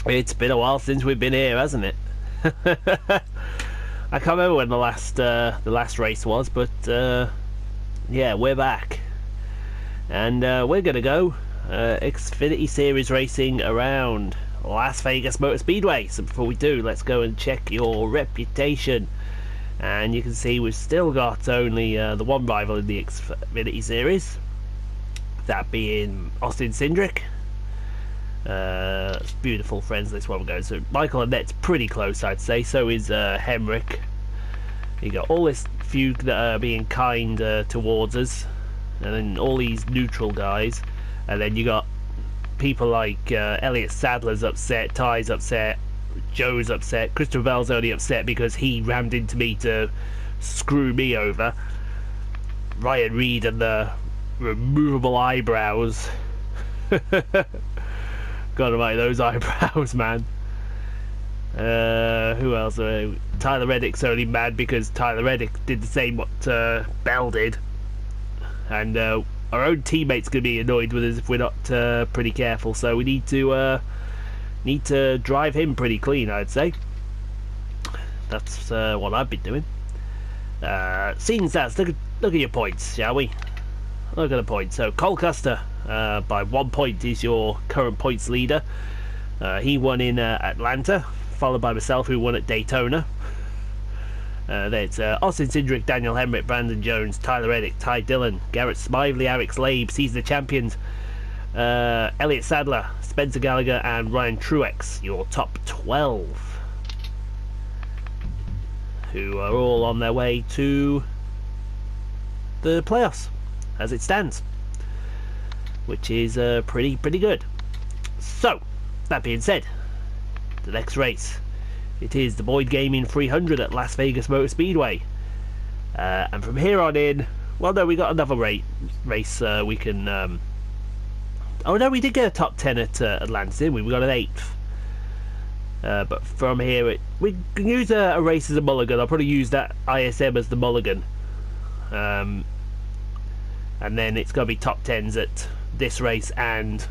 It's been a while since we've been here, hasn't it? I can't remember when the last race was, but yeah, we're back, and we're gonna go Xfinity Series racing around Las Vegas Motor Speedway. So before we do, let's go and check your reputation. And you can see we've still got only the one rival in the Xfinity Series, that being Austin Cindric. Beautiful friends this one goes. So Michael Annette's pretty close, I'd say. So is Hemrick. You got all this feud that are being kind towards us, and then all these neutral guys, and then you got people like Elliott Sadler's upset, Ty's upset, Joe's upset, Christopher Bell's only upset because he rammed into me to screw me over. Ryan Reed and the removable eyebrows. Gotta like those eyebrows, man. Who else? Tyler Reddick's only mad because Tyler Reddick did the same what Bell did, and our own teammates gonna be annoyed with us if we're not pretty careful. So we need to drive him pretty clean, I'd say. That's what I've been doing. Seeing stats, look at your points, shall we? Look at the points. So Cole Custer, by 1 point, is your current points leader. He won in Atlanta, followed by myself, who won at Daytona. There's Austin Cindric, Daniel Hemrick, Brandon Jones, Tyler Reddick, Ty Dillon, Garrett Smively, Alex Labe, season champions, Elliott Sadler, Spencer Gallagher, and Ryan Truex, your top 12, who are all on their way to the playoffs as it stands, which is pretty good. So that being said, the next race, it is the Boyd Gaming 300 at Las Vegas Motor Speedway, and from here on in, well, no, we got another race we can oh no, we did get a top 10 at Atlanta, didn't we? We got an 8th. But from here, we can use a race as a mulligan. I'll probably use that ISM as the mulligan. And then it's going to be top 10s at this race, and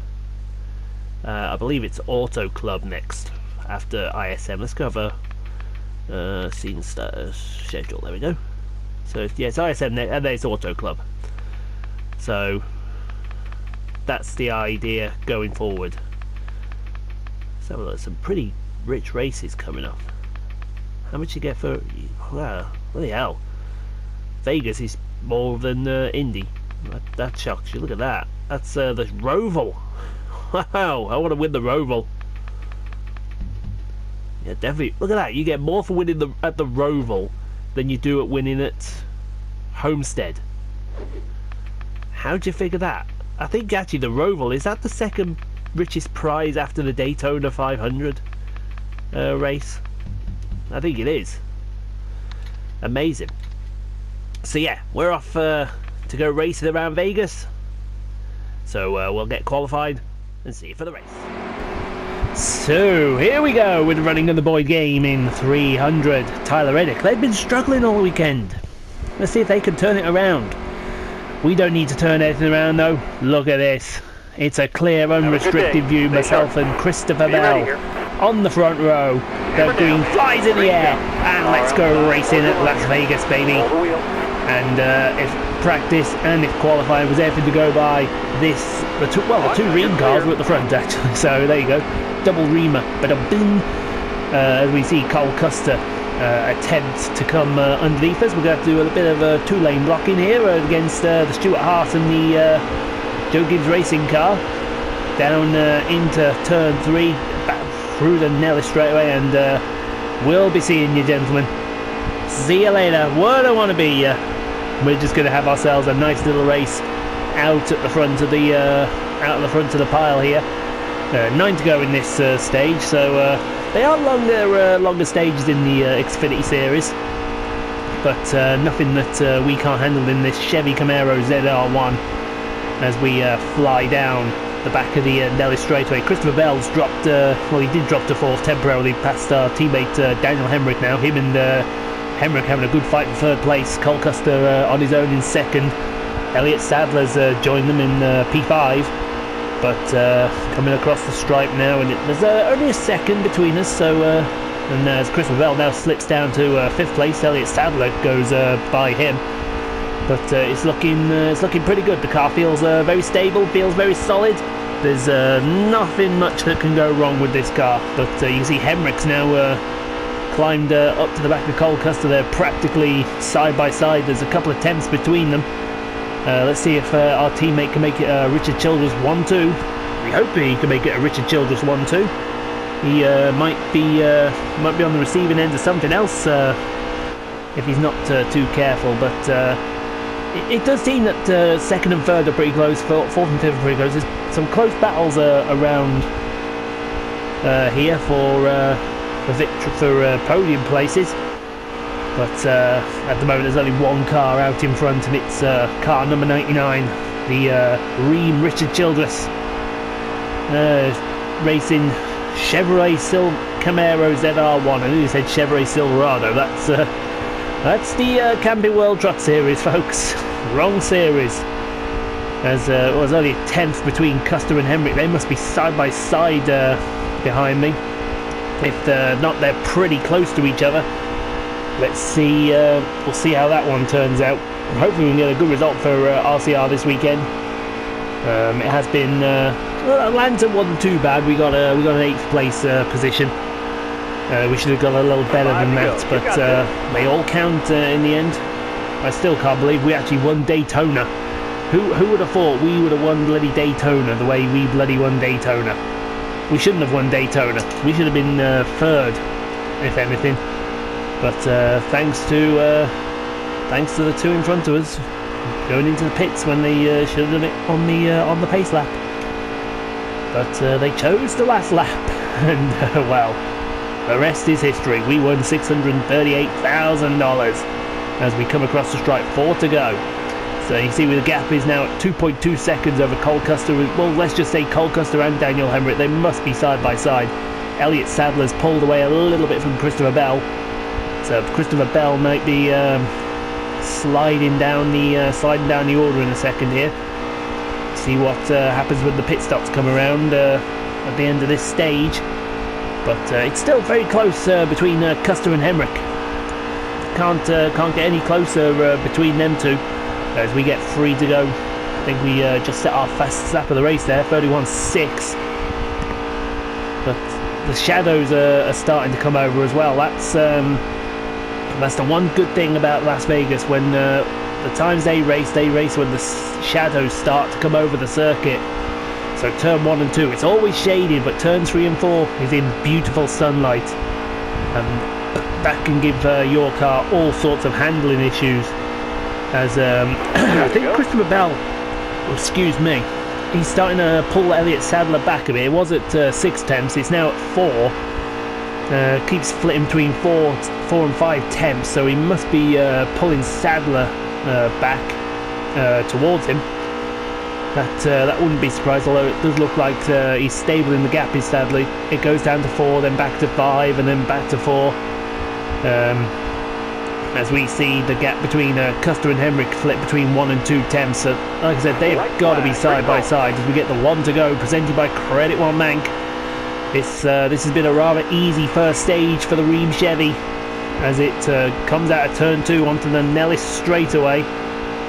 I believe it's Auto Club next after ISM. Let's go over scene status schedule. There we go. So yeah, it's ISM next, and then it's Auto Club. So that's the idea going forward. So there's some pretty rich races coming up. How much you get for? Wow, what the hell? Vegas is more than Indy. That shocks you. Look at that. That's the Roval. Wow, I want to win the Roval. Yeah, definitely. Look at that. You get more for winning at the Roval than you do at winning at Homestead. How'd you figure that? I think actually the Roval, is that the second richest prize after the Daytona 500 race? I think it is. Amazing. So yeah, we're off to go racing around Vegas. So we'll get qualified and see you for the race. So here we go with the running of the Boyd game in 300. Tyler Reddick, they've been struggling all weekend. Let's see if they can turn it around. We don't need to turn anything around though. Look at this. It's a clear, unrestricted view. Myself and Christopher Bell on the front row. The green flies in the air, and let's go racing at Las Vegas, baby. And if practice and if qualifying was anything to go by, the two Ream cars were at the front actually. So there you go, double Reamer. But as we see Cole Custer attempt to come underneath us, we're going to have to do a bit of a two-lane blocking here against the Stuart Haas and the Joe Gibbs racing car, down into turn 3, back through the Nellis straightaway, and we'll be seeing you, gentlemen. See you later. Where do I want to be? We're just going to have ourselves a nice little race out at the front of the pile here. 9 to go in this stage, so they are longer stages in the Xfinity Series, but nothing that we can't handle in this Chevy Camaro ZR1 as we fly down the back of the Nellis straightaway. Christopher Bell's dropped, well, he did drop to 4th temporarily past our teammate Daniel Hemrick now. Him and Hemrick having a good fight for 3rd place. Cole Custer on his own in 2nd. Elliott Sadler's joined them in P5. but coming across the stripe now, and there's only a second between us, so and as Christopher Bell now slips down to 5th place, Elliott Sadler goes by him, but it's looking pretty good. The car feels very stable, feels very solid. There's nothing much that can go wrong with this car, but you see Hemrick's now climbed up to the back of Cole Custer. They're practically side by side. There's a couple of tenths between them. Let's see if our teammate can make it Richard Childress 1-2. We hope he can make it a Richard Childress 1-2. He might be on the receiving end of something else if he's not too careful, but it does seem that 2nd and 3rd are pretty close, 4th and 5th are pretty close. There's some close battles around here for podium places, but at the moment there's only one car out in front, and it's car number 99, the Ream Richard Childress, racing Chevrolet Camaro ZR1. I knew you said Chevrolet Silverado. That's the Camping World Truck Series, folks. Wrong series. As it was only a 10th between Custer and Hemrick. They must be side by side behind me. If not, they're pretty close to each other. Let's see. We'll see how that one turns out. Hopefully we can get a good result for RCR this weekend. It has been Atlanta wasn't too bad. We got an 8th place position. We should have got a little better than that, but they all count in the end. I still can't believe we actually won Daytona. Who would have thought we would have won bloody Daytona the way we bloody won Daytona? We shouldn't have won Daytona. We should have been 3rd, if anything. But thanks to the two in front of us going into the pits when they should have done it on the pace lap. But they chose the last lap, and well, the rest is history. We won $638,000 as we come across the stripe. 4 to go. So you see the gap is now at 2.2 seconds over Cole Custer. Well, let's just say Cole Custer and Daniel Hemrick. They must be side by side. Elliott Sadler's pulled away a little bit from Christopher Bell. So Christopher Bell might be sliding down the order in a second here. See what happens when the pit stops come around at the end of this stage. But it's still very close between Custer and Hemrick. Can't get any closer between them two as we get 3 to go. I think we just set our fastest lap of the race there, 31.6. But the shadows are starting to come over as well. That's the one good thing about Las Vegas. When the times they race when the shadows start to come over the circuit. So turn 1 and 2, it's always shaded, but turns 3 and 4 is in beautiful sunlight, and that can give your car all sorts of handling issues. As I think Christopher Bell, excuse me, he's starting to pull Elliott Sadler back a bit. It was at 6 tenths, it's now at 4. Keeps flitting between 4 and 5 tenths, so he must be pulling Sadler back towards him. That wouldn't be surprised, although it does look like he's stable in the gap, is Sadler. It goes down to 4, then back to 5, and then back to 4. As we see the gap between Custer and Hemrick flip between 1 and 2 tenths. So, like I said, they've got to be side by side as we get the 1 to go, presented by Credit One Bank. This has been a rather easy first stage for the Ream Chevy as it comes out of turn 2 onto the Nellis straightaway.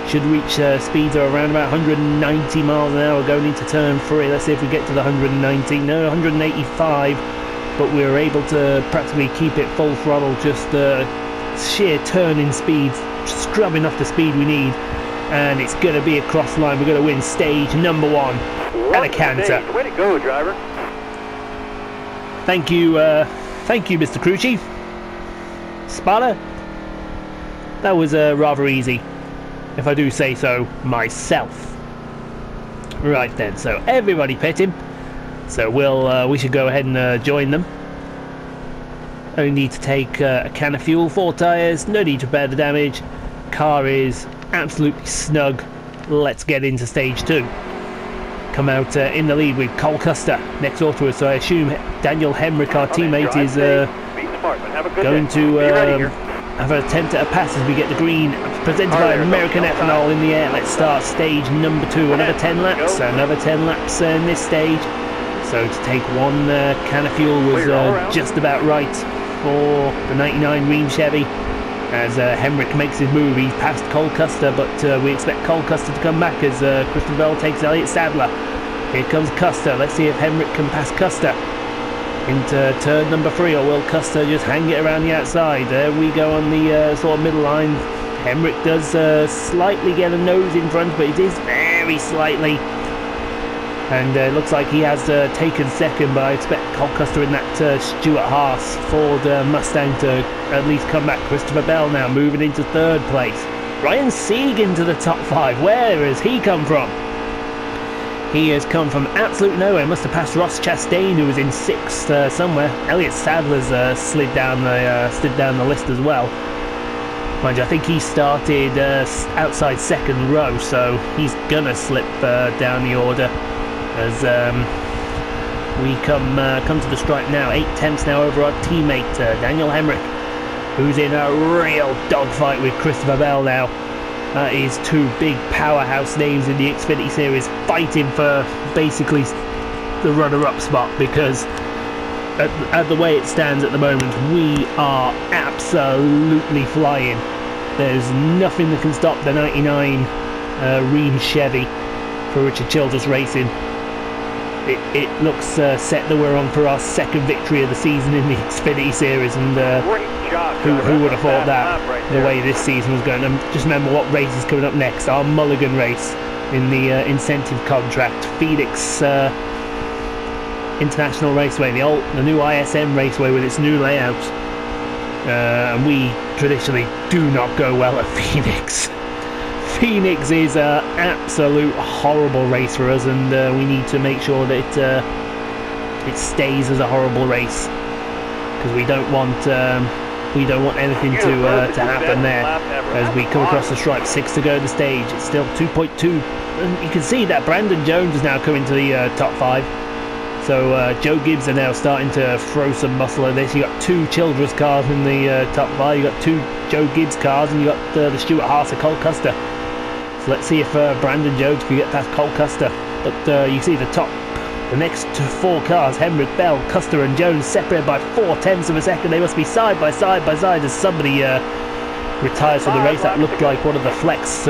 Should reach speeds of around about 190 miles an hour going into turn 3. Let's see if we get to the 190. No, 185, but we were able to practically keep it full throttle, just sheer turning speed, scrubbing off the speed we need, and it's going to be a cross line. We're going to win stage number 1 at a canter. Way to go, driver. Thank you, Mr. Crew Chief. Spotter, that was rather easy, if I do say so myself. Right then, so everybody pitting. So we should go ahead and join them. Only need to take a can of fuel, 4 tyres, no need to repair the damage. Car is absolutely snug. Let's get into stage 2. Come out in the lead with Cole Custer next door to us, so I assume Daniel Hemrick, our teammate, is going to have an attempt at a pass as we get the green presented by American Ethanol in the air. Let's start stage number 2. Another 10 laps. Another 10 laps in this stage. So to take one can of fuel was just about right for the 99 Ream Chevy. As Hemrick makes his move, he's past Cole Custer, but we expect Cole Custer to come back as Christopher Bell takes Elliott Sadler. Here comes Custer. Let's see if Hemrick can pass Custer into turn number 3, or will Custer just hang it around the outside? There we go on the sort of middle line. Hemrick does slightly get a nose in front, but it is very slightly. And it looks like he has taken second, but I expect Cole Custer in that Stuart Haas Ford Mustang to at least come back. Christopher Bell now moving into 3rd place. Ryan Sieg into the top 5. Where has he come from? He has come from absolute nowhere. Must have passed Ross Chastain, who was in 6th somewhere. Elliott Sadler's slid down the list as well. Mind you, I think he started outside 2nd row, so he's gonna slip down the order as we come to the stripe now. 8 tenths now over our teammate Daniel Hemrick, who's in a real dogfight with Christopher Bell now. That is 2 big powerhouse names in the Xfinity Series fighting for basically the runner-up spot, because at the way it stands at the moment, we are absolutely flying. There's nothing that can stop the 99 Ream Chevy for Richard Childress Racing. It looks set that we're on for our 2nd victory of the season in the Xfinity Series, and who would have thought that, the way this season was going. And just remember what race is coming up next. Our Mulligan race in the incentive contract, Phoenix International Raceway, the new ISM Raceway with its new layout. And we traditionally do not go well at Phoenix. Phoenix is an absolute horrible race for us, and we need to make sure that it stays as a horrible race, because we don't want anything to happen there. As we come across the stripe, 6 to go the stage. It's still 2.2, and you can see that Brandon Jones is now coming to the top 5. So Joe Gibbs are now starting to throw some muscle at this. You got 2 Childress cars in the top 5. You got 2 Joe Gibbs cars, and you got the Stuart Haas of Cole Custer. So let's see if Brandon Jones can get past Cole Custer. But you see the next 4 cars, Hemrick, Bell, Custer and Jones, separated by 4 tenths of a second. They must be side by side as somebody retires from the race. That looked like one of the flex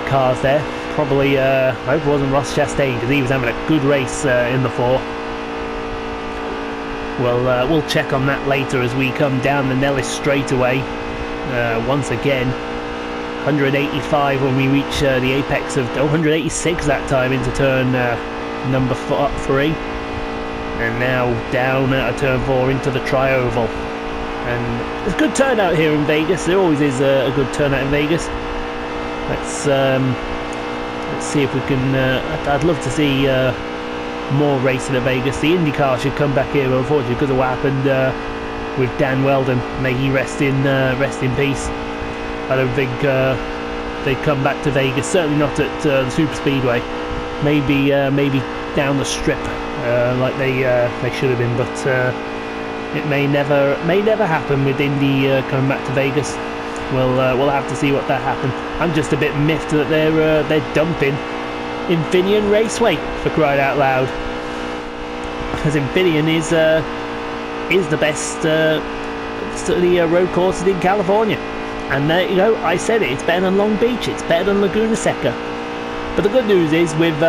cars there. Probably, I hope it wasn't Ross Chastain, because he was having a good race in the 4. We'll check on that later as we come down the Nellis straightaway. Once again, 185 when we reach the apex of 186 that time into turn number 3, and now down at turn 4 into the tri-oval. And there's a good turnout here in Vegas. There always is a good turnout in Vegas. Let's see if we can. I'd love to see more racing at Vegas. The IndyCar should come back here, but unfortunately, because of what happened with Dan Weldon, may he rest in peace. I don't think they'd come back to Vegas. Certainly not at the Super Speedway. Maybe down the strip like they should have been, but it may never happen with Indy coming back to Vegas. We'll have to see what that happens. I'm just a bit miffed that they're dumping Infineon Raceway, for crying out loud, because Infineon is the best road courses in California. And you know, I said it, it's better than Long Beach, it's better than Laguna Seca. But the good news is, with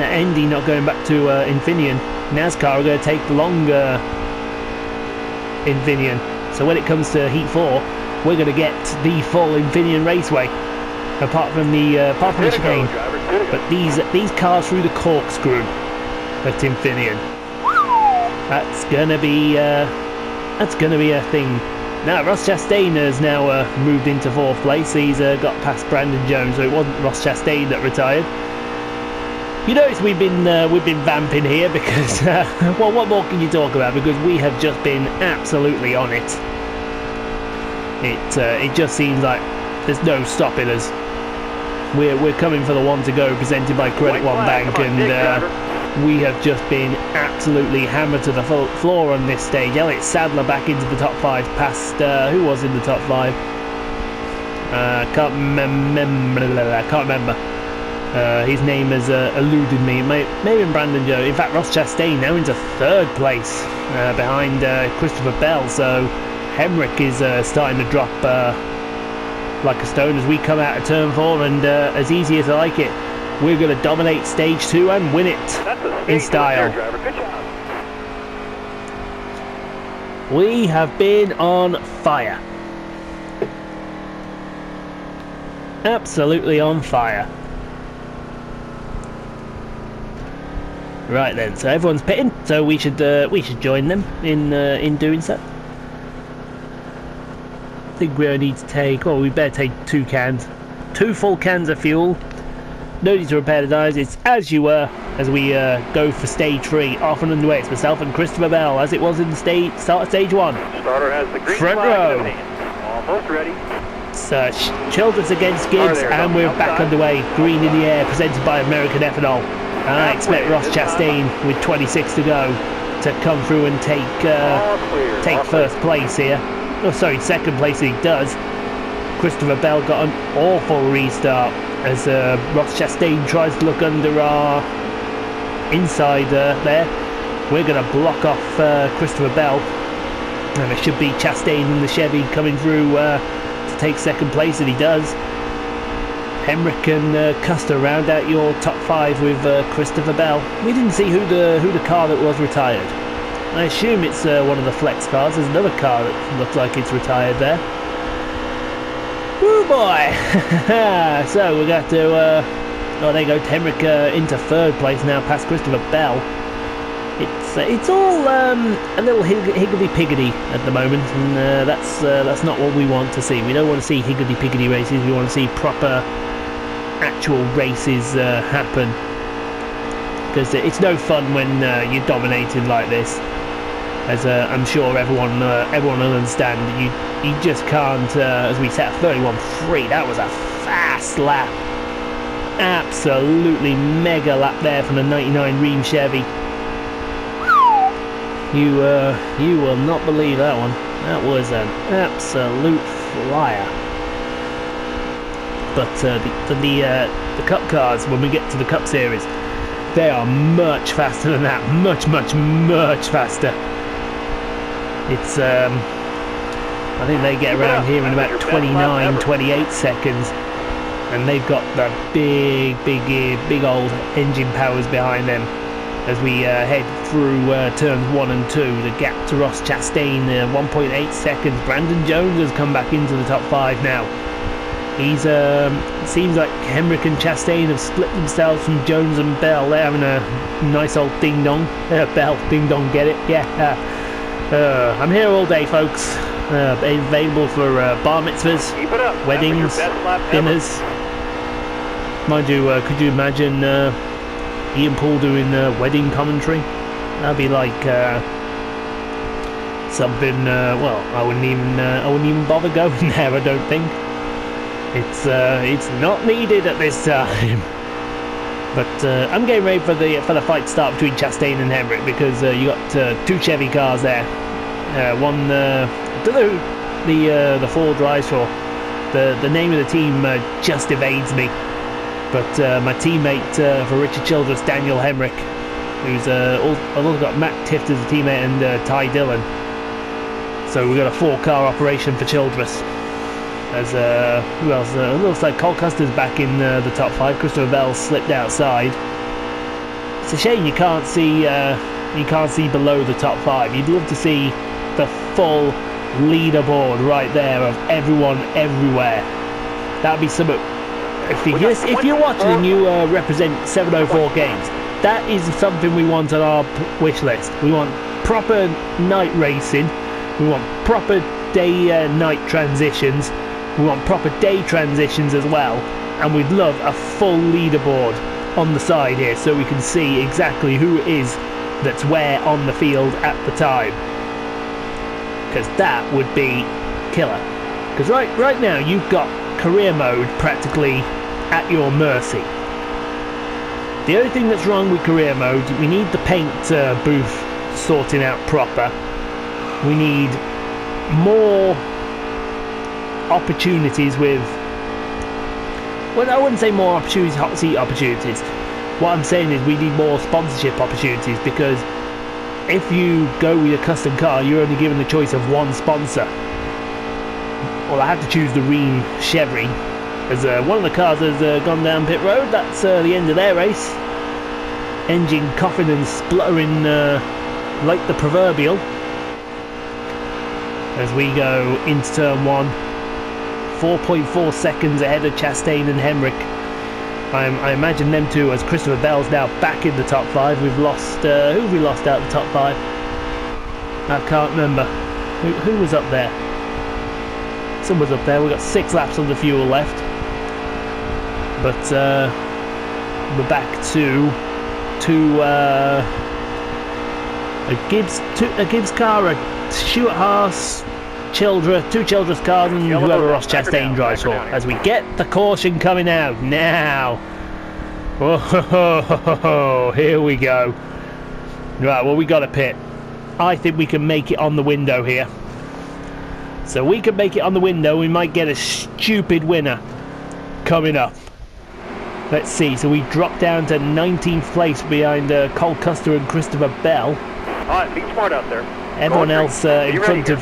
Indy not going back to Infineon, NASCAR are going to take the longer Infineon. So when it comes to Heat 4, we're going to get the full Infineon Raceway, apart from the chicane. But these cars through the corkscrew at Infineon, that's gonna be a thing. Now Ross Chastain has now moved into 4th place. He's got past Brandon Jones, so it wasn't Ross Chastain that retired. You notice we've been vamping here because well, what more can you talk about? Because we have just been absolutely on it. It just seems like there's no stopping us. We're coming for the 1 to go, presented by Credit One Bank, and We have just been absolutely hammered to the floor on this stage. Elliott Sadler back into the top 5 past, who was in the top 5? Can't remember. His name has eluded me. Maybe Brandon Jones. In fact, Ross Chastain now into 3rd place behind Christopher Bell. So Hemrick is starting to drop like a stone as we come out of turn 4, and as easy as I like it, we're going to dominate stage 2 and win it in style. We have been on fire. Absolutely on fire. Right then, so everyone's pitting, so we should join them in doing so. I think we only need to take, well, we better take 2 full cans of fuel. No need to repair the tyres. It's as you were as we go for stage 3. Off and underway. It's myself and Christopher Bell as it was in the start of stage 1. Starter has the green front flag row. Almost ready. Childress against Gibbs, and we're back underway. Green in the air, presented by American Ethanol. And I expect Ross Chastain with 26 to go to come through and take first place here. Oh, sorry, 2nd place. He does. Christopher Bell got an awful restart as Ross Chastain tries to look under our inside there. We're going to block off Christopher Bell, and it should be Chastain in the Chevy coming through to take 2nd place, and he does. Hemrick and Custer round out your top 5 with Christopher Bell. We didn't see who the car that was retired. I assume it's one of the flex cars. There's another car that looks like it's retired there. Woo boy! So we're going to oh, there you go, Hemrick into 3rd place now past Christopher Bell. It's all a little higgledy-piggledy at the moment, and that's not what we want to see. We don't want to see higgledy-piggledy races. We want to see proper actual races happen, because it's no fun when you're dominated like this, as I'm sure everyone will understand. You just can't, as we set 31.3, that was a fast lap, absolutely mega lap there from the 99 Ream Chevy. You will not believe that one. That was an absolute flyer. But the Cup cars, when we get to the Cup Series, they are much faster than that. Much faster. It's I think they get around here in about 29, 28 seconds, and they've got the big old engine powers behind them. As we head through turns 1 and 2, the gap to Ross Chastain, 1.8 seconds. Brandon Jones has come back into the top 5 now. He's seems like Hemrick and Chastain have split themselves from Jones and Bell. They're having a nice old ding dong. Bell, ding dong, get it? Yeah. I'm here all day, folks. Available for bar mitzvahs, weddings, dinners. Mind you, could you imagine Ian Paul doing wedding commentary? That'd be like something. Well, I wouldn't even bother going there. I don't think it's not needed at this time. But I'm getting ready for the fight to start between Chastain and Hemrick, because you got 2 Chevy cars there. One, I don't know who the 4 drives for. The name of the team just evades me. But my teammate for Richard Childress, Daniel Hemrick, who's I've also got Matt Tift as a teammate, and Ty Dillon. So we've got a 4-car operation for Childress. As who else? It looks like Cole Custer's back in the top 5. Christopher Bell slipped outside. It's a shame you can't see below the top 5. You'd love to see the full leaderboard right there of everyone everywhere. That'd be something. If you're watching and you represent 704 Games, that is something we want on our wish list. We want proper night racing. We want proper day-night transitions. We want proper day transitions as well. And we'd love a full leaderboard on the side here, so we can see exactly who it is that's where on the field at the time. Because that would be killer. Because right now you've got career mode practically at your mercy. The only thing that's wrong with career mode, we need the paint booth sorting out proper. We need more opportunities with... Well, I wouldn't say more opportunities, hot seat opportunities. What I'm saying is we need more sponsorship opportunities, because if you go with a custom car, you're only given the choice of one sponsor. Well, I had to choose the Rheem Chevy, as one of the cars has gone down pit road. That's the end of their race. Engine coughing and spluttering like the proverbial. As we go into turn 1, 4.4 seconds ahead of Chastain and Hemrick. I imagine them two, as Christopher Bell's now back in the top 5. We've lost, who have we lost out of the top 5? I can't remember. Who was up there? Someone was up there. We've got 6 laps of the fuel left. But we're back to a Gibbs car, a Stuart Haas, Childress, 2 Childress cars, and whoever Ross Chastain drives for. As we get the caution coming out now. Oh, here we go. Right, well, we got a pit. I think we can make it on the window here. So we can make it on the window. We might get a stupid winner coming up. Let's see. So we dropped down to 19th place behind Cole Custer and Christopher Bell. Alright, be smart out there. Everyone else in front of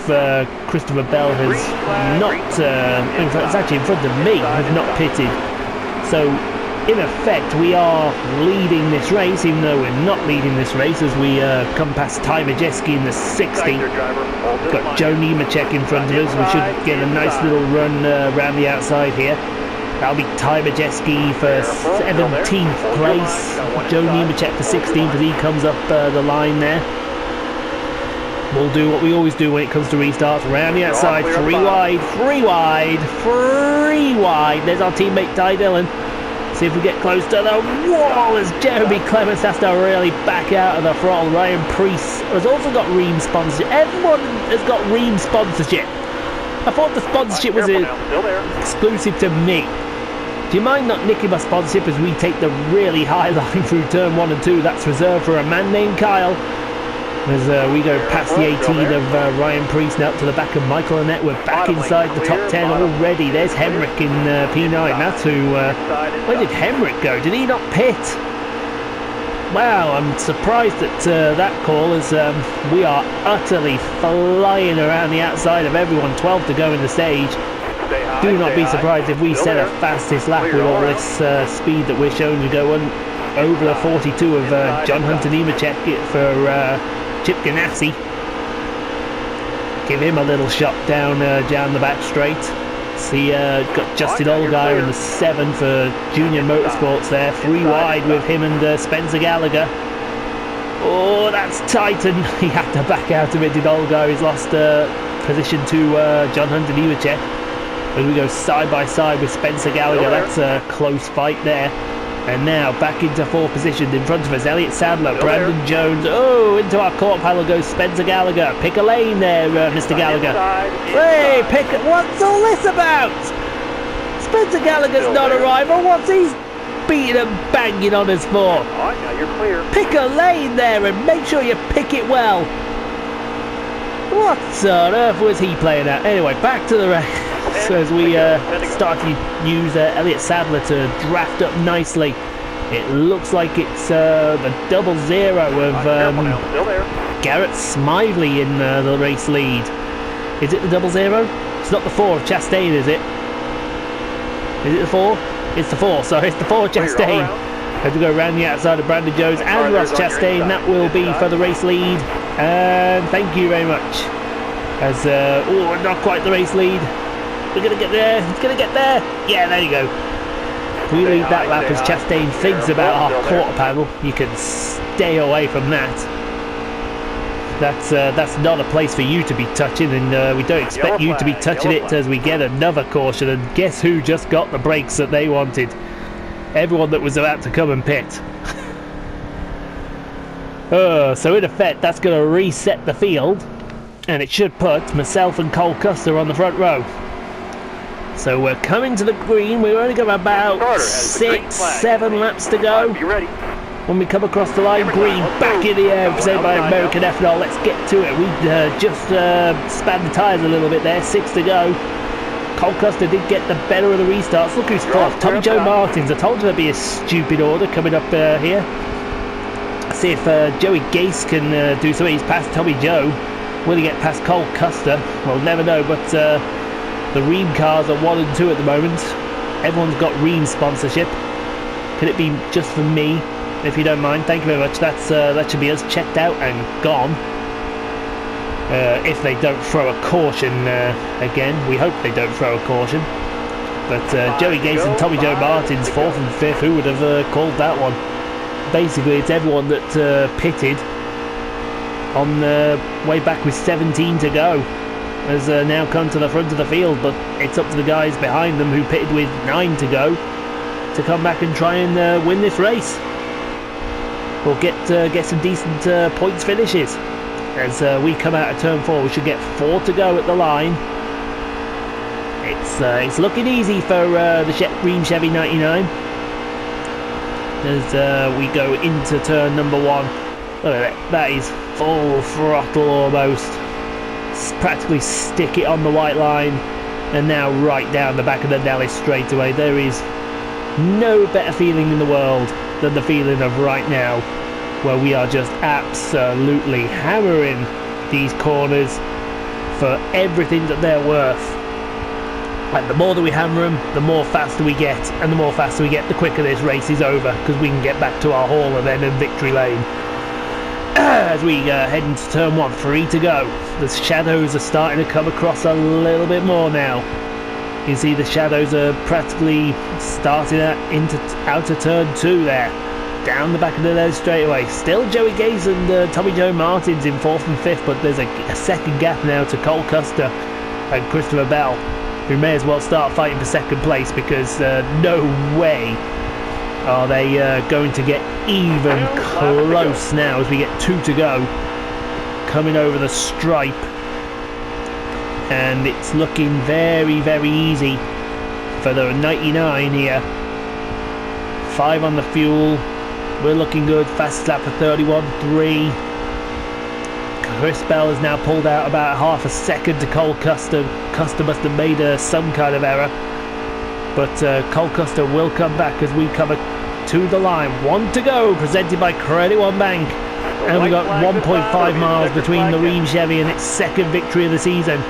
Christopher Bell has not, in fact it's actually in front of me, has not pitted. So in effect we are leading this race, even though we're not leading this race, as we come past Ty Majeski in the 60. Got Joe Nemechek in front of us. We should get a nice little run around the outside here. That'll be Ty Majeski for 17th place, Joe Nemechek for 16th as he comes up the line there. We'll do what we always do when it comes to restarts. Around the outside, 3 wide, 3 wide, 3 wide. There's our teammate Ty Dillon. See if we get close to the wall as Jeremy Clements has to really back out of the throttle. Ryan Preece has also got Rheem sponsorship. Everyone has got Rheem sponsorship. I thought the sponsorship was exclusive to me. Do you mind not nicking my sponsorship as we take the really high line through turn 1 and 2? That's reserved for a man named Kyle. As we go past the 18 of Ryan Preece now up to the back of Michael Annette. We're back inside the top 10 already. There's Hemrick in P9. That's who... where did Hemrick go? Did he not pit? Wow, I'm surprised at that call, as we are utterly flying around the outside of everyone. 12 to go in the stage. Do not be surprised if we set a fastest lap with all this speed that we're showing to go over the 42 of John Hunter Nemechek for Chip Ganassi. Give him a little shot down the back straight. See, got Justin Allgaier in the 7 for Junior Motorsports there. 3 wide with him and Spencer Gallagher. Oh, that's Titan. He had to back out of it, did Allgaier. He's lost position to John Hunter Nemechek. As we go side by side with Spencer Gallagher. That's a close fight there. And now back into 4th position in front of us, Elliott Sadler, Brandon Jones. Oh, into our court panel goes Spencer Gallagher. Pick a lane there, Mr. Gallagher. Hey, what's all this about? Spencer Gallagher's not a rival. What's he beating and banging on us for? Alright, now you're clear. Pick a lane there and make sure you pick it well. What on earth was he playing at? Anyway, back to the race. So as we start to use Elliott Sadler to draft up nicely. It looks like it's the 0-0 of Garrett Smiley in the race lead. Is it the 0-0? It's not the 4 of Chastain, is it? Is it the 4? It's the 4, sorry, it's the 4 of Chastain. As we go around the outside of Brandon Jones and Ross Chastain, that will be for the race lead. And thank you very much. As, oh, not quite the race lead. We're going to get there. It's going to get there. Yeah, there you go. We leave that lap as Chastain thinks about our quarter panel. You can stay away from that. That's not a place for you to be touching, and we don't expect you to be touching it as we get another caution. And guess who just got the brakes that they wanted? Everyone that was about to come and pit. So in effect, that's going to reset the field, and it should put myself and Cole Custer on the front row. So we're coming to the green. We've only got about 6, 7 laps to go. Be ready. When we come across the line, green back in the air, saved by American Ethanol. Let's get to it. We just spanned the tyres a little bit there. 6 to go. Cole Custer did get the better of the restarts. Look who's fourth. Tommy Joe Martins. I told you there'd be a stupid order coming up here. See if Joey Gase can do something. He's past Tommy Joe. Will he get past Cole Custer? Well, never know, but the Ream cars are 1 and 2 at the moment. Everyone's got Ream sponsorship. Could it be just for me? If you don't mind, thank you very much. That should be us checked out and gone. If they don't throw a caution again. We hope they don't throw a caution. But Joey Gase and Tommy Joe Martins, 4th and 5th, who would have called that one? Basically, it's everyone that pitted on the way back with 17 to go has now come to the front of the field, but it's up to the guys behind them who pitted with 9 to go to come back and try and win this race. We'll get some decent points finishes. As we come out of turn 4, we should get 4 to go at the line. It's looking easy for the Ream Chevy 99. As we go into turn number 1. Look at that, that is full throttle almost. Practically stick it on the white line, and now right down the back of the Nellis straightaway. There is no better feeling in the world than the feeling of right now, where we are just absolutely hammering these corners for everything that they're worth. And the more that we hammer them, the more faster we get, and the more faster we get, the quicker this race is over, because we can get back to our hauler then in victory lane. As we head into turn 1, 3 to go. The shadows are starting to come across a little bit more now. You can see the shadows are practically starting out of turn 2 there. Down the back of the nose straight away. Still Joey Gase and Tommy Joe Martins in 4th and 5th, but there's a second gap now to Cole Custer and Christopher Bell, who may as well start fighting for second place, because no way are they going to get even close now as we get 2 to go. Coming over the stripe, and it's looking very, very easy for the 99 here. 5 on the fuel. We're looking good. Fast lap of 31.3. Chris Bell has now pulled out about half a second to Cole Custer. Custer must have made some kind of error. But Cole Custer will come back as we come to the line. 1 to go, presented by Credit One Bank. And we've got 1.5 miles between the Ream Chevy and its second victory of the season.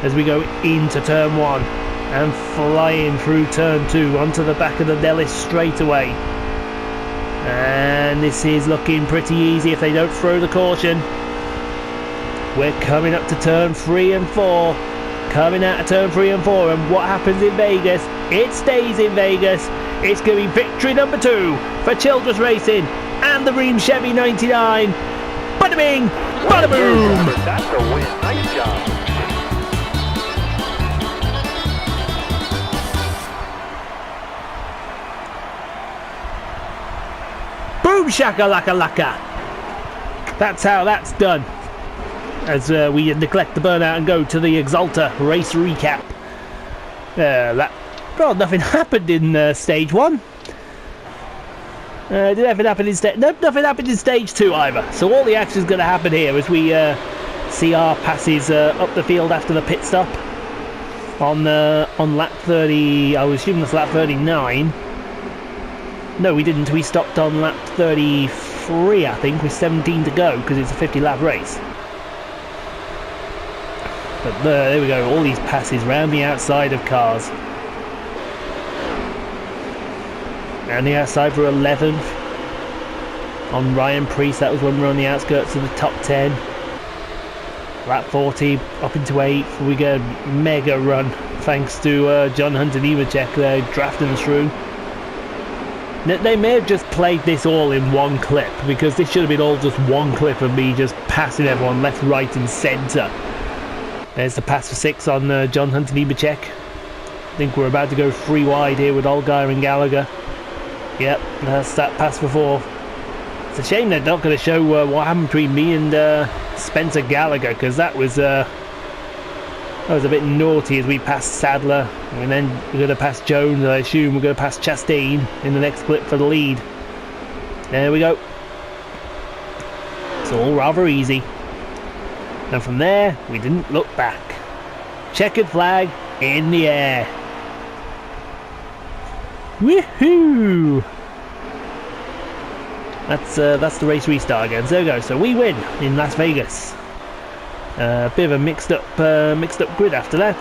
As we go into turn 1 and flying through turn 2 onto the back of the Nellis straightaway. And this is looking pretty easy if they don't throw the caution. We're coming up to turn 3 and 4. Coming out of turn 3 and 4, and what happens in Vegas? It stays in Vegas. It's going to be victory number 2 for Childress Racing and the Ream Chevy 99. Bada bing, bada boom. That's a win. Nice job. Boom shakalaka laka. That's how that's done. As we neglect the burnout and go to the Exalta race recap. Nothing happened in stage 1. Did anything happen in stage? Nope, nothing happened in stage 2 either. So all the action is going to happen here as we see our passes up the field after the pit stop on lap 30. I was assuming that's lap 39. No, we didn't. We stopped on lap 33, I think, with 17 to go, because it's a 50-lap race. But there we go, all these passes round the outside of cars. Round the outside for 11th. On Ryan Priest, that was when we were on the outskirts of the top 10. Lap 40, up into 8th. We get a mega run, thanks to John Hunt and Nemechek there, drafting us through. They may have just played this all in one clip, because this should have been all just one clip of me just passing everyone left, right and centre. There's the pass for 6 on John Hunt and Nemechek. I think we're about to go 3 wide here with Allgaier and Gallagher. Yep, that's that pass for 4. It's a shame they're not going to show what happened between me and Spencer Gallagher, because that was That was a bit naughty as we passed Sadler, and then we're going to pass Jones. I assume we're going to pass Chastain in the next clip for the lead. There we go. It's all rather easy. And from there, we didn't look back. Checkered flag in the air. Woohoo! That's the race restart again. So there we go. So we win in Las Vegas. A bit of a mixed up grid after that.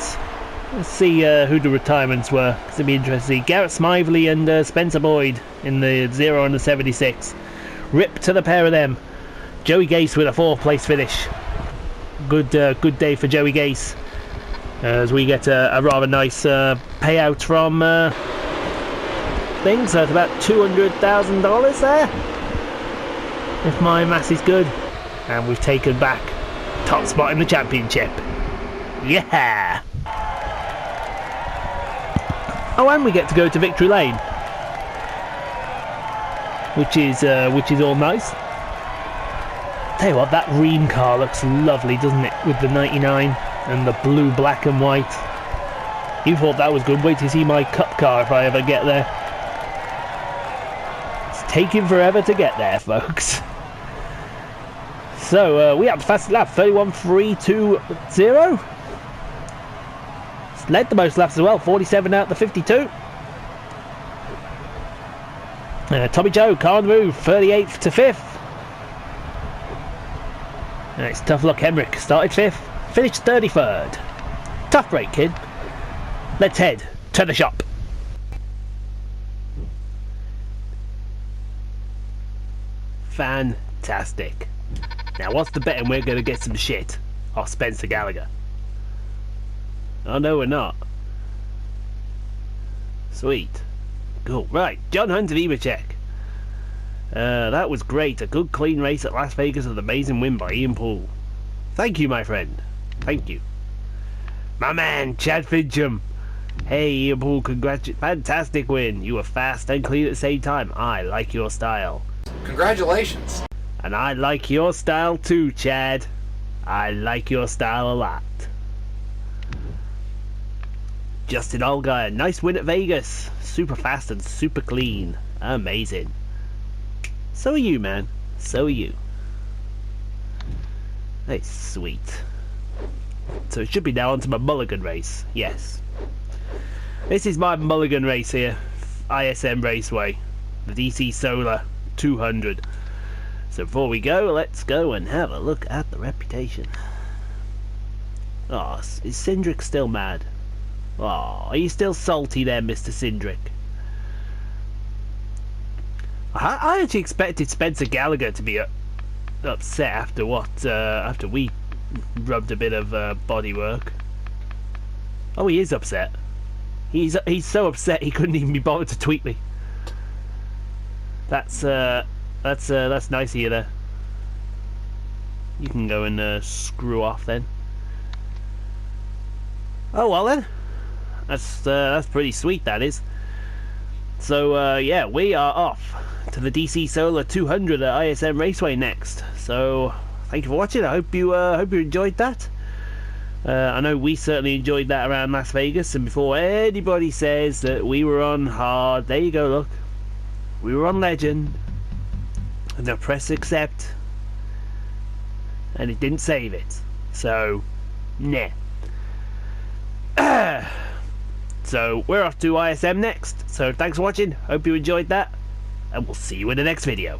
Let's see who the retirements were, because it'd be interesting. Garrett Smively and Spencer Boyd in the 0 and the 76. Rip to the pair of them. Joey Gase with a 4th place finish. Good day for Joey Gase, as we get a rather nice payout from things. So it's about $200,000 there, if my maths is good. And we've taken back top spot in the championship. Yeah! Oh, and we get to go to Victory Lane, which is all nice. Tell you what, that Ream car looks lovely, doesn't it? With the 99 and the blue, black and white. You thought that was good. Wait to see my Cup car if I ever get there. It's taking forever to get there, folks. So we had the fastest lap, 31.320. Led the most laps as well, 47 out of the 52. Tommy Joe, car on the move, 38th to 5th. It's Tough Luck Hemrick, started 5th, finished 33rd. Tough break, kid. Let's head to the shop. Fantastic. Now what's the betting we're going to get some shit off Spencer Gallagher? Oh no, we're not. Sweet. Cool. Right, John Hunter Nemechek. That was great. A good clean race at Las Vegas with an amazing win by Ian Poole. Thank you, my friend. Thank you. My man, Chad Fincham. Hey, Ian Poole, fantastic win. You were fast and clean at the same time. I like your style. Congratulations. And I like your style too, Chad. I like your style a lot. Justin Allgaier, nice win at Vegas. Super fast and super clean. Amazing. So are you, man. So are you. Hey, sweet. So it should be now onto my mulligan race. Yes. This is my mulligan race here. ISM Raceway. The DC Solar 200. So before we go, let's go and have a look at the reputation. Oh, is Cindric still mad? Oh, are you still salty there, Mr. Cindric? I actually expected Spencer Gallagher to be upset after after we rubbed a bit of bodywork. Oh, he is upset. He's so upset he couldn't even be bothered to tweet me. That's nice of you there. You can go and screw off then. Oh well then. That's pretty sweet, that is. So yeah, we are off to the DC Solar 200 at ISM Raceway next. So thank you for watching. I hope you enjoyed that. I know we certainly enjoyed that around Las Vegas. And before anybody says that we were on hard, there you go. Look, we were on legend, and I press accept, and it didn't save it. So nah. So we're off to ISM next. So thanks for watching. Hope you enjoyed that, and we'll see you in the next video.